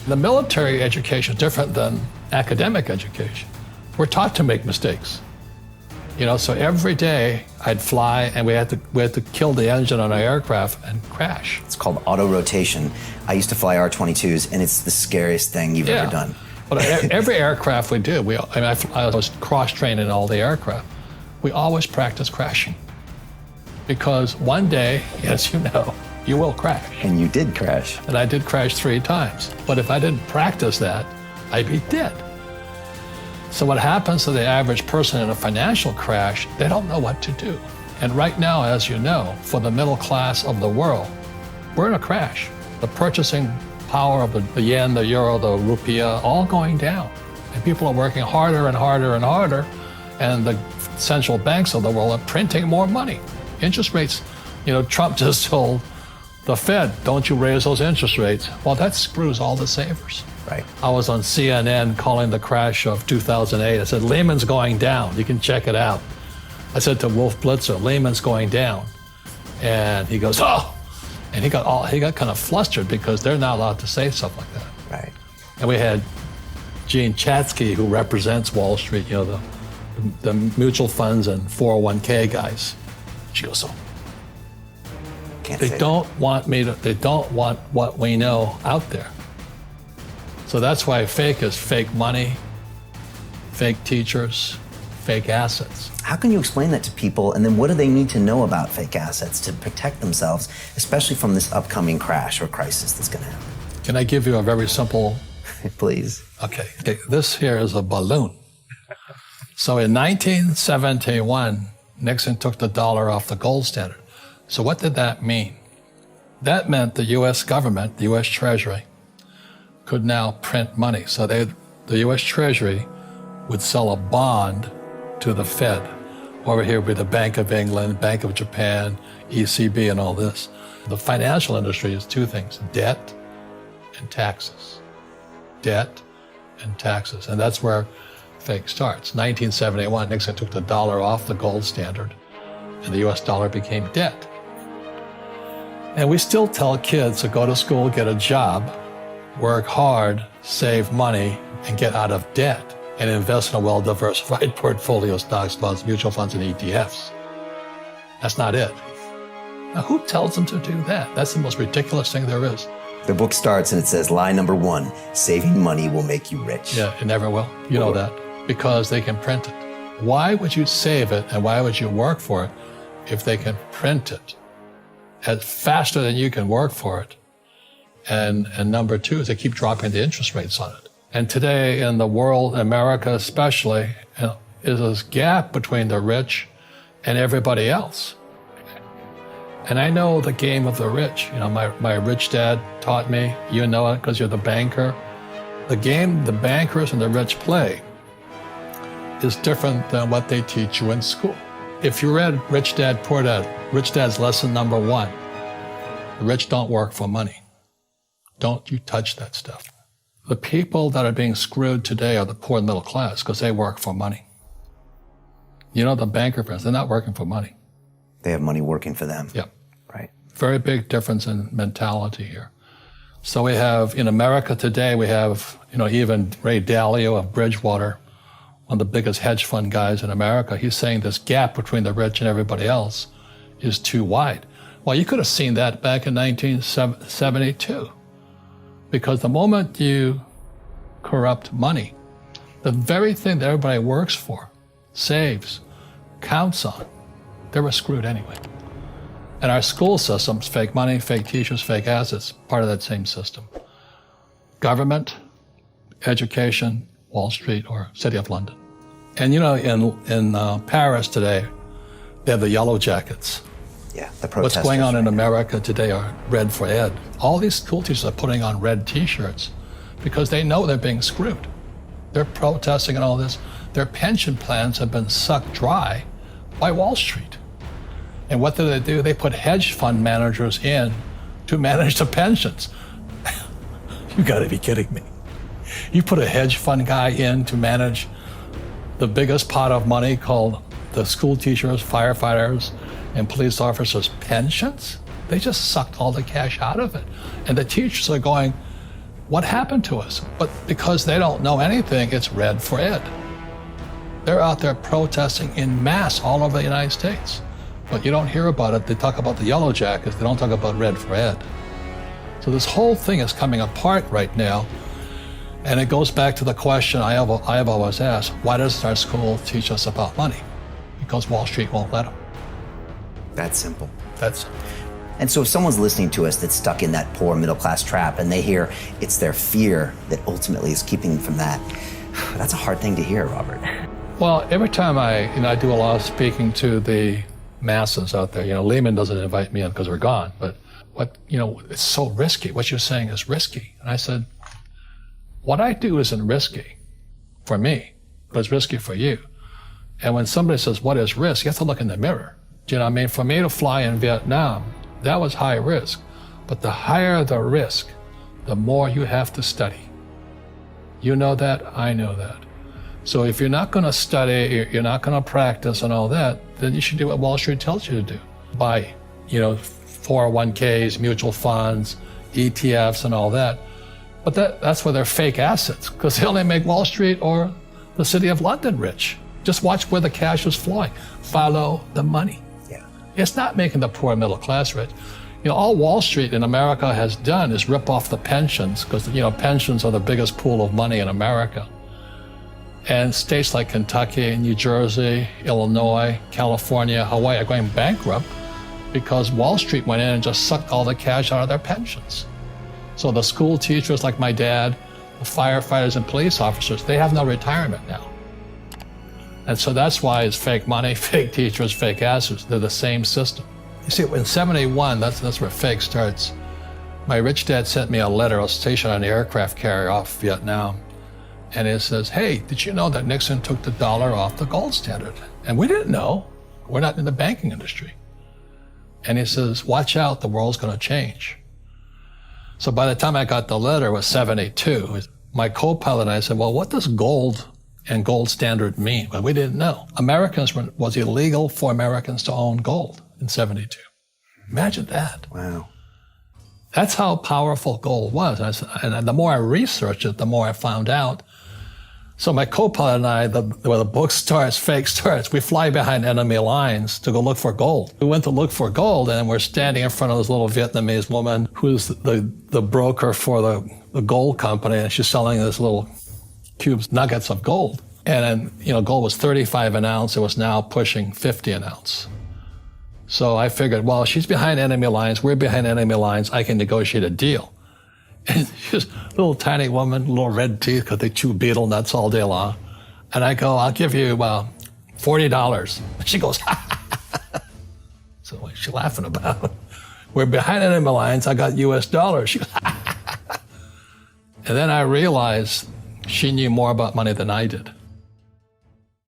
The military education is different than academic education. We're taught to make mistakes. So every day I'd fly and we had to kill the engine on our aircraft and crash. It's called auto-rotation. I used to fly R-22s, and it's the scariest thing you've ever done. But every aircraft we do, I was cross-trained in all the aircraft. We always practice crashing. Because one day, as you know, you will crash. And you did crash. And I did crash 3 times. But if I didn't practice that, I'd be dead. So what happens to the average person in a financial crash, they don't know what to do. And right now, as you know, for the middle class of the world, we're in a crash. The purchasing power of the yen, the euro, the rupiah, all going down. And people are working harder and harder and harder, and the central banks of the world are printing more money. Interest rates, Trump just told the Fed, don't you raise those interest rates. Well, that screws all the savers. Right. I was on CNN calling the crash of 2008. I said, Lehman's going down. You can check it out. I said to Wolf Blitzer, Lehman's going down. And he goes, oh! And he got kind of flustered because they're not allowed to say stuff like that. Right. And we had Jean Chatzky, who represents Wall Street, the mutual funds and 401k guys. She goes, so they don't want what we know out there. So that's why fake is fake money, fake teachers, fake assets. How can you explain that to people? And then what do they need to know about fake assets to protect themselves, especially from this upcoming crash or crisis that's going to happen? Can I give you a very simple? Please. Okay. This here is a balloon. So in 1971, Nixon took the dollar off the gold standard. So what did that mean? That meant the U.S. government, the U.S. Treasury, could now print money. So the U.S. Treasury would sell a bond to the Fed. Over here would be the Bank of England, Bank of Japan, ECB, and all this. The financial industry is 2 things, debt and taxes. Debt and taxes. And that's where fake starts. 1971, Nixon took the dollar off the gold standard, and the U.S. dollar became debt. And we still tell kids to go to school, get a job, work hard, save money, and get out of debt, and invest in a well-diversified portfolio of stocks, bonds, mutual funds, and ETFs. That's not it. Now, who tells them to do that? That's the most ridiculous thing there is. The book starts and it says, lie number 1, saving money will make you rich. Yeah, it never will. You know that. Because they can print it. Why would you save it and why would you work for it if they can print it faster than you can work for it? And number 2 is they keep dropping the interest rates on it. And today in the world, America especially, is this gap between the rich and everybody else. And I know the game of the rich. My rich dad taught me, you know it because you're the banker. The game the bankers and the rich play is different than what they teach you in school. If you read Rich Dad, Poor Dad, Rich Dad's lesson number 1, the rich don't work for money. Don't you touch that stuff. The people that are being screwed today are the poor and middle class because they work for money. The banker friends, they're not working for money. They have money working for them. Yeah. Right. Very big difference in mentality here. So we have, in America today, we have, even Ray Dalio of Bridgewater, one of the biggest hedge fund guys in America. He's saying this gap between the rich and everybody else is too wide. Well, you could have seen that back in 1972. Because the moment you corrupt money, the very thing that everybody works for, saves, counts on, they were screwed anyway. And our school systems, fake money, fake teachers, fake assets, part of that same system. Government, education, Wall Street, or City of London. And in Paris today, they have the yellow jackets. Yeah, the protesters. What's going on in America today are red for ed. All these school teachers are putting on red t-shirts because they know they're being screwed. They're protesting and all this. Their pension plans have been sucked dry by Wall Street. And what do? They put hedge fund managers in to manage the pensions. You gotta be kidding me. You put a hedge fund guy in to manage the biggest pot of money called the school teachers, firefighters, and police officers' pensions? They just sucked all the cash out of it. And the teachers are going, What happened to us? But because they don't know anything, it's red for Ed. They're out there protesting in mass all over the United States. But you don't hear about it. They talk about the Yellow Jackets. They don't talk about red for Ed. So this whole thing is coming apart right now. And it goes back to the question I have always asked, why doesn't our school teach us about money? Because Wall Street won't let them. That's simple. That's And so if someone's listening to us that's stuck in that poor middle class trap and they hear it's their fear that ultimately is keeping them from that, that's a hard thing to hear, Robert. Well, every time I do a lot of speaking to the masses out there, Lehman doesn't invite me in because we're gone, but it's so risky. What you're saying is risky. And I said, what I do isn't risky for me, but it's risky for you. And when somebody says, what is risk? You have to look in the mirror. Do you know what I mean? For me to fly in Vietnam, that was high risk. But the higher the risk, the more you have to study. You know that, I know that. So if you're not going to study, you're not going to practice and all that, then you should do what Wall Street tells you to do. Buy, 401ks, mutual funds, ETFs and all that. But that's where they're fake assets, because they only make Wall Street or the City of London rich. Just watch where the cash is flowing. Follow the money. Yeah. It's not making the poor middle class rich. All Wall Street in America has done is rip off the pensions, because pensions are the biggest pool of money in America. And states like Kentucky, New Jersey, Illinois, California, Hawaii are going bankrupt because Wall Street went in and just sucked all the cash out of their pensions. So the school teachers like my dad, the firefighters and police officers, they have no retirement now. And so that's why it's fake money, fake teachers, fake assets. They're the same system. You see, in '71, that's where fake starts. My rich dad sent me a letter. I was stationed on an aircraft carrier off Vietnam. And it says, hey, did you know that Nixon took the dollar off the gold standard? And we didn't know. We're not in the banking industry. And he says, watch out, the world's going to change. So by the time I got the letter, it was '72. My co-pilot and I said, well, what does gold and gold standard mean? Well, we didn't know. Was illegal for Americans to own gold in '72. Imagine that. Wow. That's how powerful gold was. And the more I researched it, the more I found out. So my co-pilot and I, where the book starts, fake starts, we fly behind enemy lines to go look for gold. We went to look for gold, and we're standing in front of this little Vietnamese woman who's the broker for the gold company, and she's selling this little cubes, nuggets of gold. And then, gold was 35 an ounce. It was now pushing 50 an ounce. So I figured, well, she's behind enemy lines, we're behind enemy lines, I can negotiate a deal. And she's a little tiny woman, little red teeth, because they chew beetle nuts all day long. And I go, I'll give you $40. She goes, so what's she laughing about? We're behind enemy lines, I got US dollars. She goes, and then I realized she knew more about money than I did.